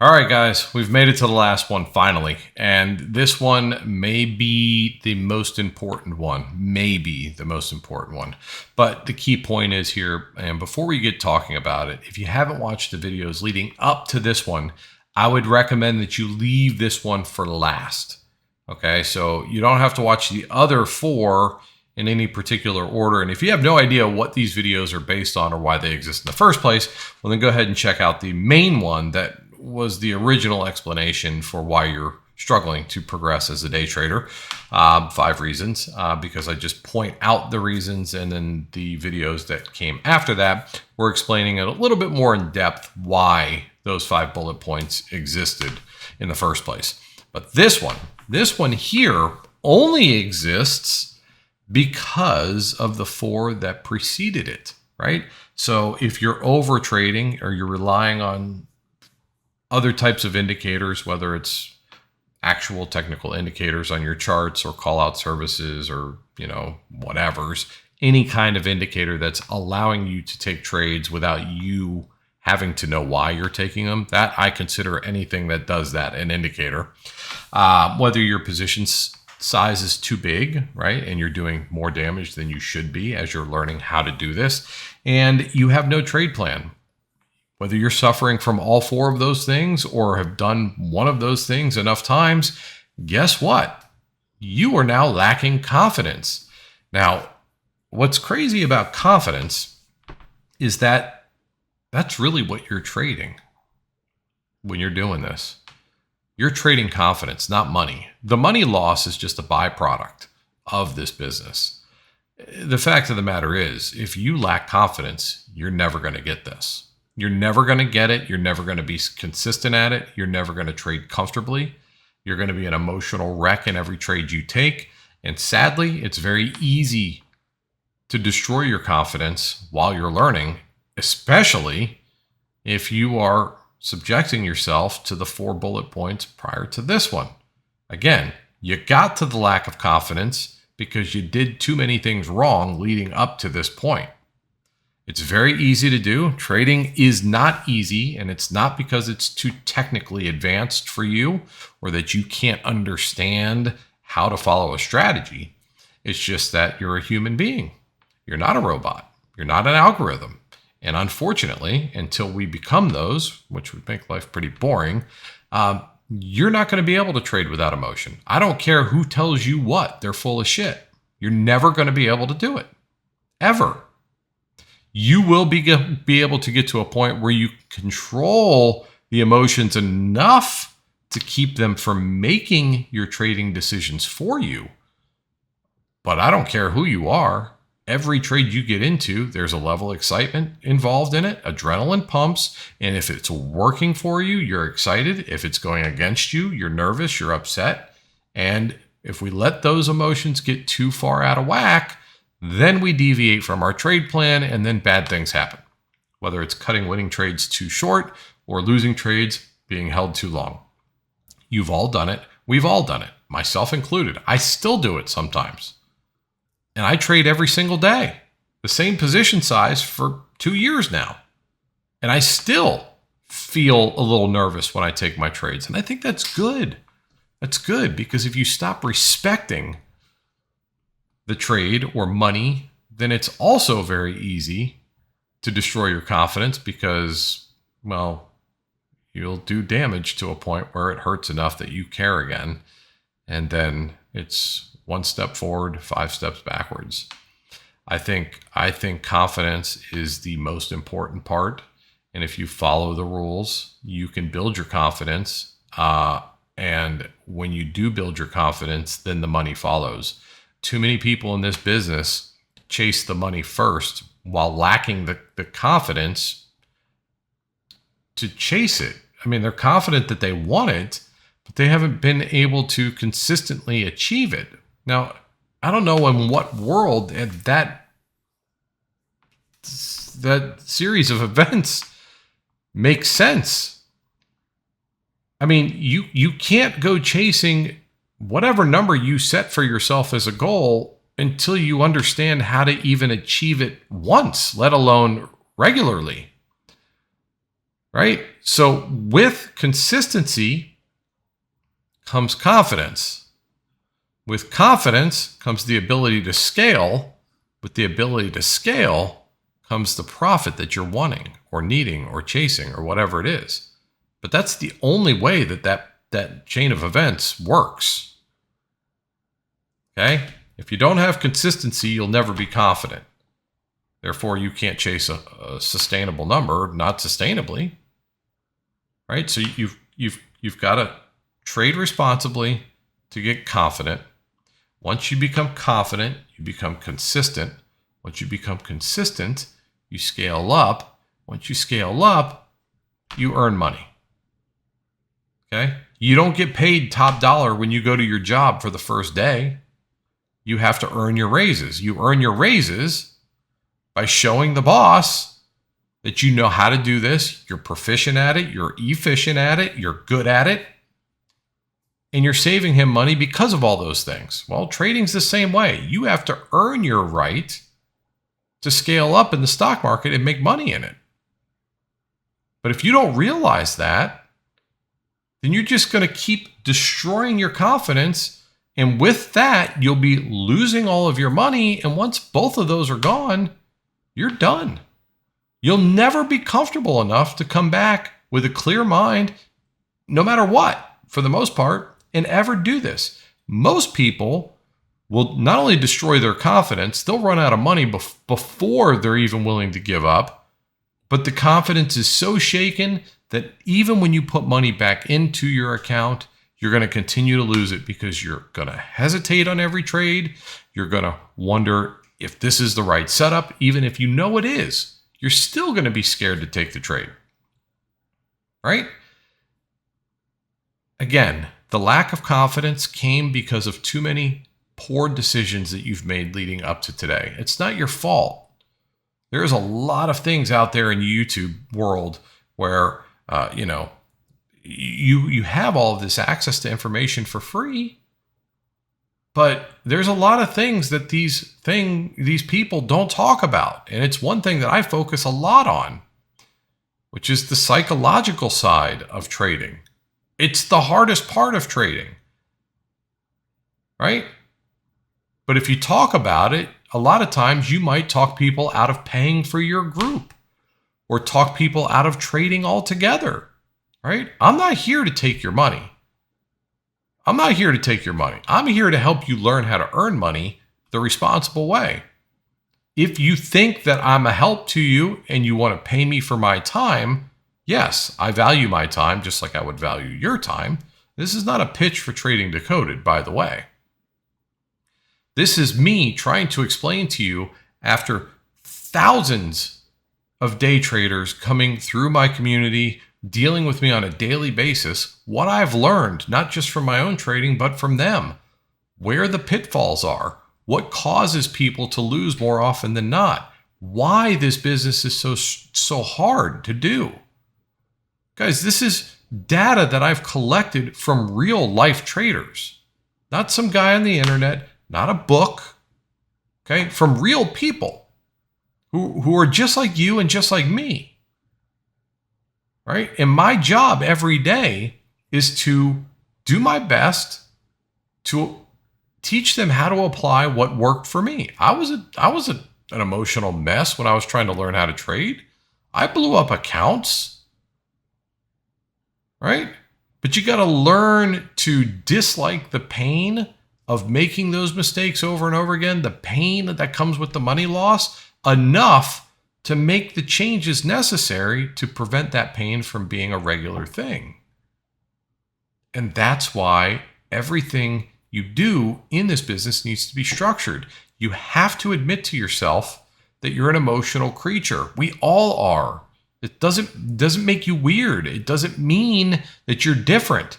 All right, guys, we've made it to the last one finally. And this one may be the most important one, maybe the most important one. But the key point is here, and before we get talking about it, if you haven't watched the videos leading up to this one, I would recommend that you leave this one for last. Okay, so you don't have to watch the other four in any particular order. And if you have no idea what these videos are based on or why they exist in the first place, well, then go ahead and check out the main one that was the original explanation for why you're struggling to progress as a day trader. 5 reasons, because I just point out the reasons, and then the videos that came after that were explaining it a little bit more in depth why those 5 bullet points existed in the first place. But this one here only exists because of the 4 that preceded it, right? So if you're over trading or you're relying on other types of indicators, whether it's actual technical indicators on your charts or call out services or, whatever's, any kind of indicator that's allowing you to take trades without you having to know why you're taking them, that I consider anything that does that an indicator. Whether your position size is too big, right? And you're doing more damage than you should be as you're learning how to do this, and you have no trade plan. Whether you're suffering from all 4 of those things or have done one of those things enough times, guess what? You are now lacking confidence. Now, what's crazy about confidence is that that's really what you're trading when you're doing this. You're trading confidence, not money. The money loss is just a byproduct of this business. The fact of the matter is, if you lack confidence, you're never going to get this. You're never going to get it. You're never going to be consistent at it. You're never going to trade comfortably. You're going to be an emotional wreck in every trade you take. And sadly, it's very easy to destroy your confidence while you're learning, especially if you are subjecting yourself to the 4 bullet points prior to this one. Again, you got to the lack of confidence because you did too many things wrong leading up to this point. It's very easy to do. Trading is not easy, and it's not because it's too technically advanced for you or that you can't understand how to follow a strategy. It's just that you're a human being. You're not a robot. You're not an algorithm. And unfortunately, until we become those, which would make life pretty boring, you're not going to be able to trade without emotion. I don't care who tells you what. They're full of shit. You're never going to be able to do it. Ever. You will be able to get to a point where you control the emotions enough to keep them from making your trading decisions for you. But I don't care who you are. Every trade you get into, there's a level of excitement involved in it. Adrenaline pumps. And if it's working for you, you're excited. If it's going against you, you're nervous, you're upset. And if we let those emotions get too far out of whack, then we deviate from our trade plan, and then bad things happen. Whether it's cutting winning trades too short or losing trades being held too long. You've all done it. We've all done it, myself included. I still do it sometimes. And I trade every single day, the same position size for 2 years now. And I still feel a little nervous when I take my trades. And I think that's good. That's good, because if you stop respecting the trade or money, then it's also very easy to destroy your confidence because, well, you'll do damage to a point where it hurts enough that you care again. And then it's 1 step forward, 5 steps backwards. I think confidence is the most important part. And if you follow the rules, you can build your confidence. And when you do build your confidence, then the money follows. Too many people in this business chase the money first while lacking the confidence to chase it. I mean, they're confident that they want it, but they haven't been able to consistently achieve it. Now, I don't know in what world that series of events makes sense. I mean, you can't go chasing whatever number you set for yourself as a goal until you understand how to even achieve it once, let alone regularly. right? So with consistency comes confidence. With confidence comes the ability to scale. With the ability to scale comes the profit that you're wanting or needing or chasing or whatever it is. But that's the only way that chain of events works. Okay? If you don't have consistency, you'll never be confident. Therefore, you can't chase a sustainable number, not sustainably. Right? So you've got to trade responsibly to get confident. Once you become confident, you become consistent. Once you become consistent, you scale up. Once you scale up, you earn money. Okay? You don't get paid top dollar when you go to your job for the first day. You have to earn your raises. You earn your raises by showing the boss that you know how to do this. You're proficient at it. You're efficient at it. You're good at it. And you're saving him money because of all those things. Well, trading's the same way. You have to earn your right to scale up in the stock market and make money in it. But if you don't realize that, then you're just going to keep destroying your confidence. And with that, you'll be losing all of your money. And once both of those are gone, you're done. You'll never be comfortable enough to come back with a clear mind, no matter what, for the most part, and ever do this. Most people will not only destroy their confidence, they'll run out of money before they're even willing to give up. But the confidence is so shaken that even when you put money back into your account, you're going to continue to lose it because you're going to hesitate on every trade. You're going to wonder if this is the right setup. Even if you know it is, you're still going to be scared to take the trade. Right? Again, the lack of confidence came because of too many poor decisions that you've made leading up to today. It's not your fault. There's a lot of things out there in the YouTube world where, you have all of this access to information for free, but there's a lot of things that these people don't talk about. And it's one thing that I focus a lot on, which is the psychological side of trading. It's the hardest part of trading, right? But if you talk about it, a lot of times you might talk people out of paying for your group or talk people out of trading altogether, right? I'm not here to take your money. I'm here to help you learn how to earn money the responsible way. If you think that I'm a help to you and you want to pay me for my time, yes, I value my time just like I would value your time. This is not a pitch for Trading Decoded, by the way. This is me trying to explain to you, after thousands of day traders coming through my community, dealing with me on a daily basis, what I've learned, not just from my own trading, but from them, where the pitfalls are, what causes people to lose more often than not, why this business is so hard to do. Guys, this is data that I've collected from real life traders, not some guy on the internet, not a book, okay, from real people who are just like you and just like me, right? And my job every day is to do my best to teach them how to apply what worked for me. I was an emotional mess when I was trying to learn how to trade. I blew up accounts, right? But you got to learn to dislike the pain of making those mistakes over and over again, the pain that comes with the money loss, enough to make the changes necessary to prevent that pain from being a regular thing. And that's why everything you do in this business needs to be structured. You have to admit to yourself that you're an emotional creature. We all are. It doesn't make you weird. It doesn't mean that you're different.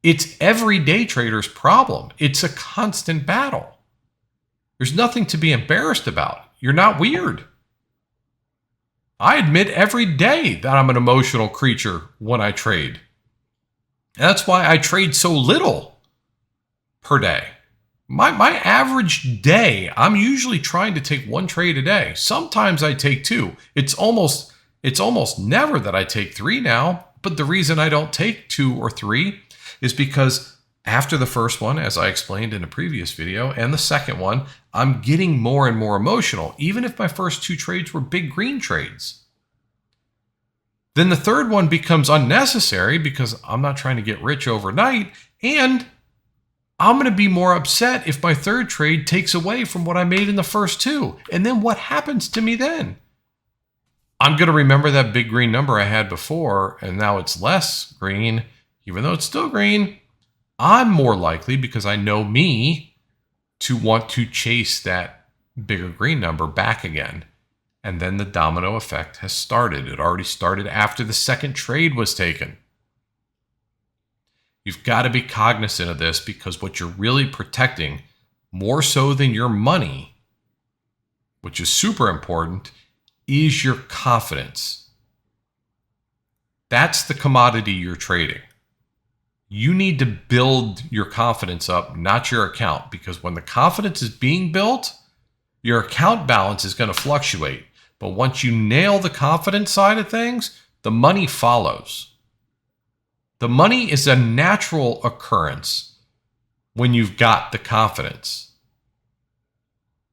It's every day trader's problem. It's a constant battle. There's nothing to be embarrassed about. You're not weird. I admit every day that I'm an emotional creature when I trade. And that's why I trade so little per day. My average day, I'm usually trying to take one trade a day. Sometimes I take two. It's almost It's almost never that I take 3 now, but the reason I don't take 2 or 3 is because after the first one, as I explained in a previous video, and the second one, I'm getting more and more emotional, even if my first 2 trades were big green trades. Then the third one becomes unnecessary because I'm not trying to get rich overnight, and I'm going to be more upset if my third trade takes away from what I made in the first 2. And then what happens to me then? I'm going to remember that big green number I had before, and now it's less green, even though it's still green. I'm more likely, because I know me, to want to chase that bigger green number back again. And then the domino effect has started. It already started after the second trade was taken. You've got to be cognizant of this, because what you're really protecting, more so than your money, which is super important, is your confidence. That's the commodity you're trading. You need to build your confidence up, not your account, because when the confidence is being built, your account balance is going to fluctuate. But once you nail the confidence side of things, the money follows. The money is a natural occurrence when you've got the confidence.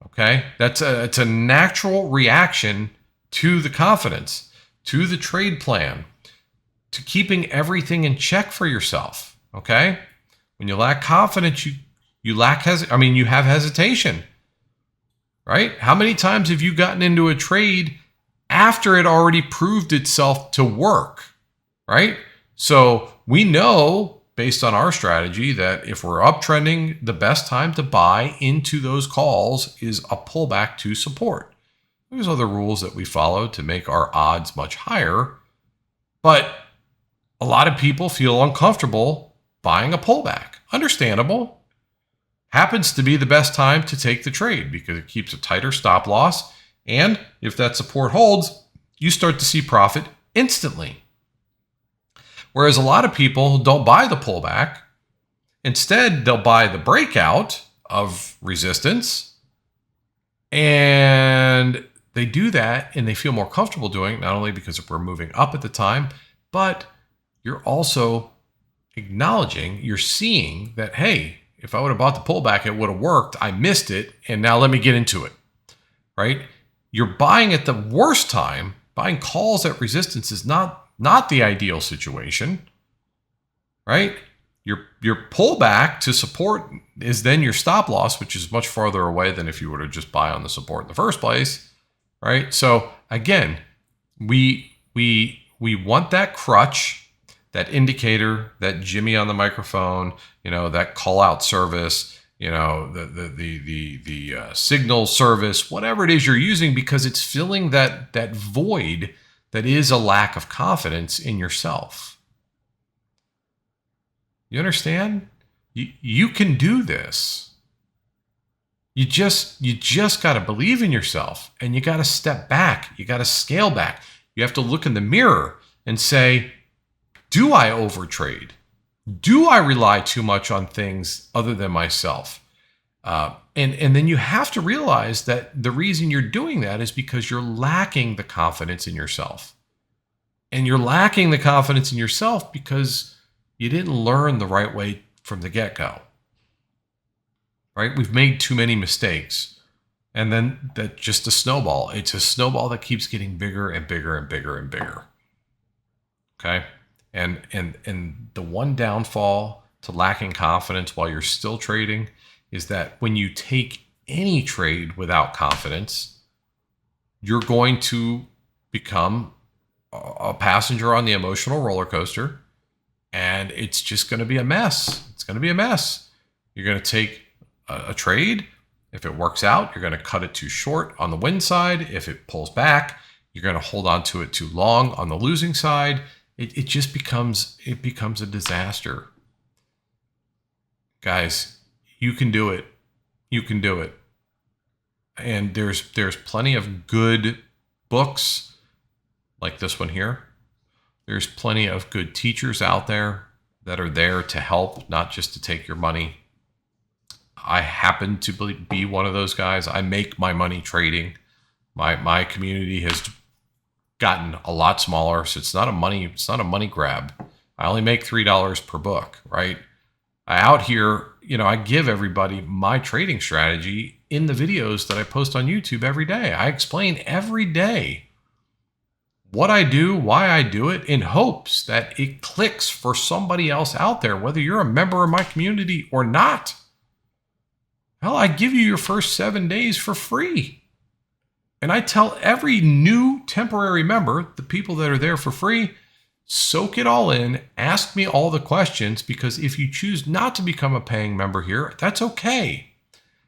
Okay? It's a natural reaction to the confidence, to the trade plan, to keeping everything in check for yourself. Okay? When you lack confidence, you have hesitation. Right? How many times have you gotten into a trade after it already proved itself to work? Right? So we know, based on our strategy, that if we're uptrending, the best time to buy into those calls is a pullback to support. There's other rules that we follow to make our odds much higher, but a lot of people feel uncomfortable buying a pullback. Understandable. Happens to be the best time to take the trade because it keeps a tighter stop loss. And if that support holds, you start to see profit instantly. Whereas a lot of people don't buy the pullback. Instead, they'll buy the breakout of resistance. And they do that and they feel more comfortable doing it, not only because we're moving up at the time, but you're also acknowledging, you're seeing that, hey, if I would have bought the pullback, it would have worked. I missed it. And now let me get into it, right? You're buying at the worst time. Buying calls at resistance is not the ideal situation, right? Your pullback to support is then your stop loss, which is much farther away than if you were to just buy on the support in the first place, right? So again, we want that crutch, that indicator, that Jimmy on the microphone, that call out service, the signal service, whatever it is you're using, because it's filling that void that is a lack of confidence in yourself. You understand? You can do this. You just got to believe in yourself, and you got to step back. You got to scale back. You have to look in the mirror and say, do I overtrade? Do I rely too much on things other than myself? And then you have to realize that the reason you're doing that is because you're lacking the confidence in yourself. And you're lacking the confidence in yourself because you didn't learn the right way from the get-go. Right? We've made too many mistakes. And then that's just a snowball. It's a snowball that keeps getting bigger and bigger and bigger and bigger. Okay? And the one downfall to lacking confidence while you're still trading is that when you take any trade without confidence, you're going to become a passenger on the emotional roller coaster, and it's just going to be a mess. It's going to be a mess. You're going to take a trade. If it works out, you're going to cut it too short on the win side. If it pulls back, you're going to hold on to it too long on the losing side. It just becomes a disaster. Guys, you can do it. You can do it. And there's plenty of good books like this one here. There's plenty of good teachers out there that are there to help, not just to take your money. I happen to be one of those guys. I make my money trading. My community has gotten a lot smaller, so it's not a money grab. I only make $3 per book, right? Out here, I give everybody my trading strategy in the videos that I post on YouTube every day. I explain every day what I do, why I do it, in hopes that it clicks for somebody else out there, whether you're a member of my community or not. Hell, I give you your first 7 days for free. And I tell every new temporary member, the people that are there for free, soak it all in, ask me all the questions, because if you choose not to become a paying member here, that's okay.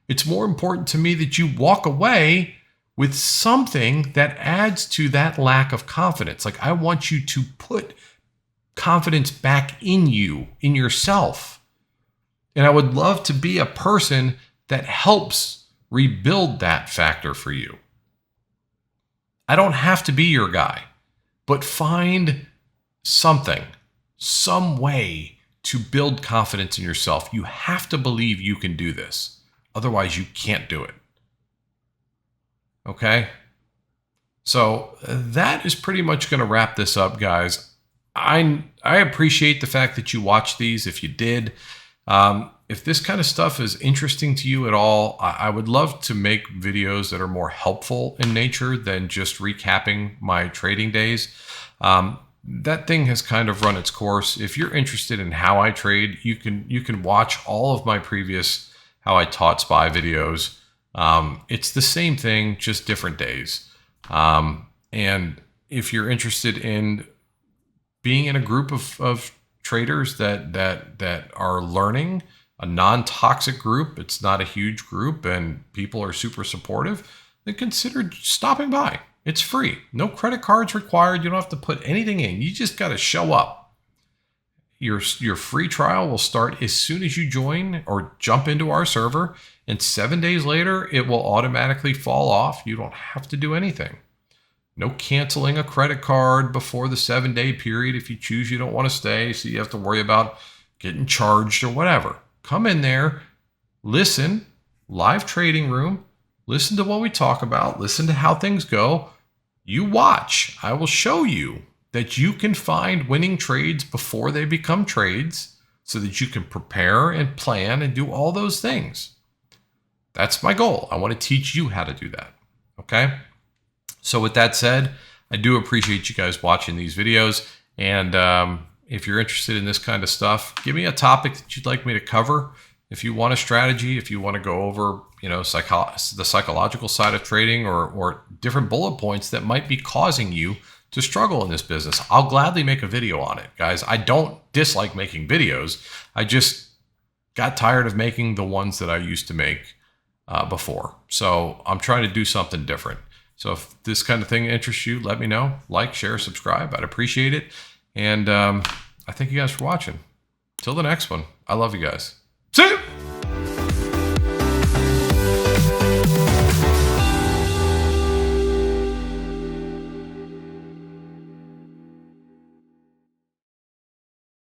It's more important to me that you walk away with something that adds to that lack of confidence. Like, I want you to put confidence back in you, in yourself. And I would love to be a person that helps rebuild that factor for you. I don't have to be your guy, but find something, some way to build confidence in yourself. You have to believe you can do this. Otherwise, you can't do it. Okay? So that is pretty much going to wrap this up, guys. I appreciate the fact that you watched these. If you did, if this kind of stuff is interesting to you at all, I would love to make videos that are more helpful in nature than just recapping my trading days. That thing has kind of run its course. If you're interested in how I trade, you can watch all of my previous How I Taught SPY videos. It's the same thing, just different days. And if you're interested in being in a group of traders that are learning, a non-toxic group, it's not a huge group and people are super supportive, then consider stopping by. It's free. No credit cards required. You don't have to put anything in. You just got to show up. Your free trial will start as soon as you join or jump into our server. And 7 days later, it will automatically fall off. You don't have to do anything. No canceling a credit card before the 7-day period if you choose you don't want to stay, so you have to worry about getting charged or whatever. Come in there, listen, live trading room, listen to what we talk about, listen to how things go. You watch. I will show you that you can find winning trades before they become trades so that you can prepare and plan and do all those things. That's my goal. I want to teach you how to do that. Okay? So with that said, I do appreciate you guys watching these videos. And if you're interested in this kind of stuff, give me a topic that you'd like me to cover. If you want a strategy, if you want to go over, the psychological side of trading or different bullet points that might be causing you to struggle in this business, I'll gladly make a video on it, guys. I don't dislike making videos. I just got tired of making the ones that I used to make before. So I'm trying to do something different. So if this kind of thing interests you, let me know. Like, share, subscribe. I'd appreciate it. And I thank you guys for watching. Till the next one, I love you guys. See you.